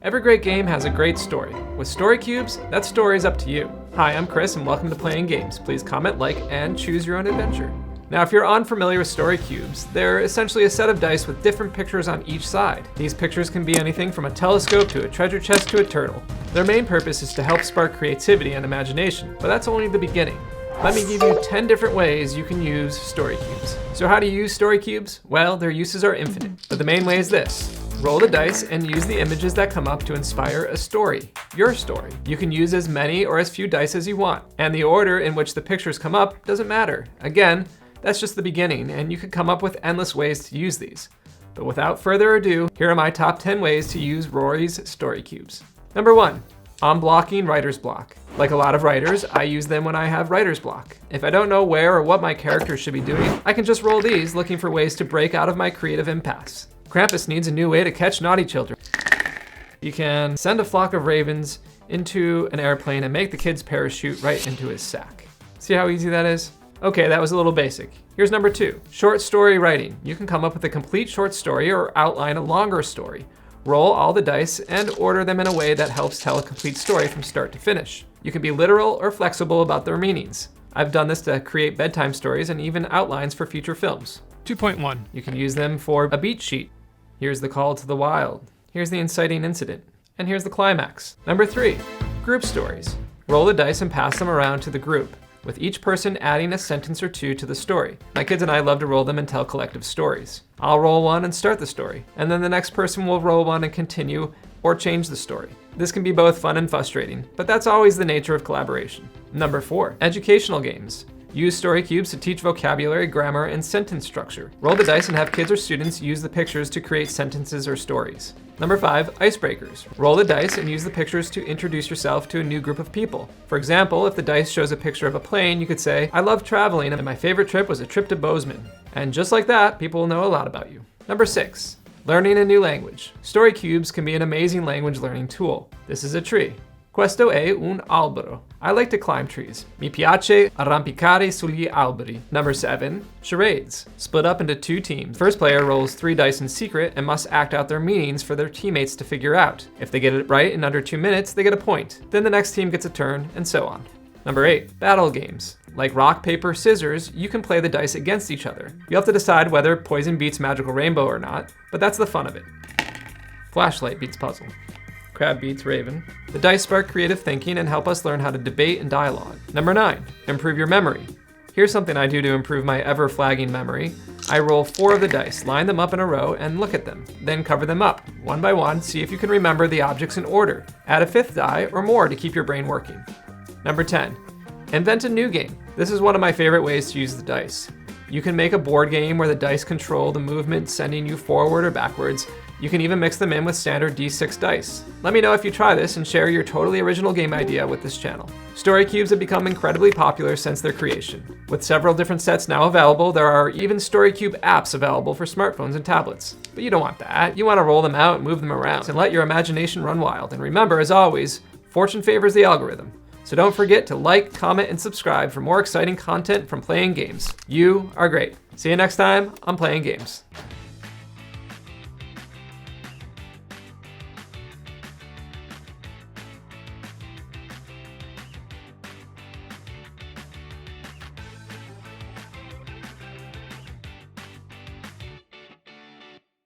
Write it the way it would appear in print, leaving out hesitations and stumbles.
Every great game has a great story. With story cubes, that story is up to you. Hi, I'm Chris and welcome to Playing Games. Please comment, like, and choose your own adventure. Now, if you're unfamiliar with story cubes, they're essentially a set of dice with different pictures on each side. These pictures can be anything from a telescope to a treasure chest to a turtle. Their main purpose is to help spark creativity and imagination, but that's only the beginning. Let me give you 10 different ways you can use story cubes. So how do you use story cubes? Well, their uses are infinite, but the main way is this. Roll the dice and use the images that come up to inspire a story, your story. You can use as many or as few dice as you want, and the order in which the pictures come up doesn't matter. Again, that's just the beginning, and you could come up with endless ways to use these. But without further ado, here are my top 10 ways to use Rory's story cubes. Number 1, unblocking writer's block. Like a lot of writers, I use them when I have writer's block. If I don't know where or what my characters should be doing, I can just roll these looking for ways to break out of my creative impasse. Krampus needs a new way to catch naughty children. You can send a flock of ravens into an airplane and make the kid's parachute right into his sack. See how easy that is? Okay, that was a little basic. Here's number 2, short story writing. You can come up with a complete short story or outline a longer story. Roll all the dice and order them in a way that helps tell a complete story from start to finish. You can be literal or flexible about their meanings. I've done this to create bedtime stories and even outlines for future films. 2.1, you can use them for a beat sheet. Here's the call to the wild. Here's the inciting incident. And here's the climax. Number 3, group stories. Roll the dice and pass them around to the group, with each person adding a sentence or two to the story. My kids and I love to roll them and tell collective stories. I'll roll one and start the story, and then the next person will roll one and continue or change the story. This can be both fun and frustrating, but that's always the nature of collaboration. Number 4, educational games. Use story cubes to teach vocabulary, grammar, and sentence structure. Roll the dice and have kids or students use the pictures to create sentences or stories. Number 5, icebreakers. Roll the dice and use the pictures to introduce yourself to a new group of people. For example, if the dice shows a picture of a plane, you could say, I love traveling and my favorite trip was a trip to Bozeman. And just like that, people will know a lot about you. Number 6, learning a new language. Story cubes can be an amazing language learning tool. This is a tree. Questo è un albero. I like to climb trees. Mi piace arrampicare sugli alberi. Number 7, charades. Split up into 2 teams. First player rolls 3 dice in secret and must act out their meanings for their teammates to figure out. If they get it right in under 2 minutes, they get a point. Then the next team gets a turn, and so on. Number 8, battle games. Like rock, paper, scissors, you can play the dice against each other. You have to decide whether poison beats magical rainbow or not, but that's the fun of it. Flashlight beats puzzle. Crab beats raven. The dice spark creative thinking and help us learn how to debate and dialogue. Number 9, improve your memory. Here's something I do to improve my ever-flagging memory. I roll 4 of the dice, line them up in a row, and look at them. Then cover them up, one by one, see if you can remember the objects in order. Add a 5th die or more to keep your brain working. Number 10, invent a new game. This is one of my favorite ways to use the dice. You can make a board game where the dice control the movement sending you forward or backwards. You can even mix them in with standard D6 dice. Let me know if you try this and share your totally original game idea with this channel. Story cubes have become incredibly popular since their creation. With several different sets now available, there are even story cube apps available for smartphones and tablets. But you don't want that. You want to roll them out and move them around and let your imagination run wild. And remember, as always, fortune favors the algorithm. So don't forget to like, comment, and subscribe for more exciting content from Playing Games. You are great. See you next time on Playing Games.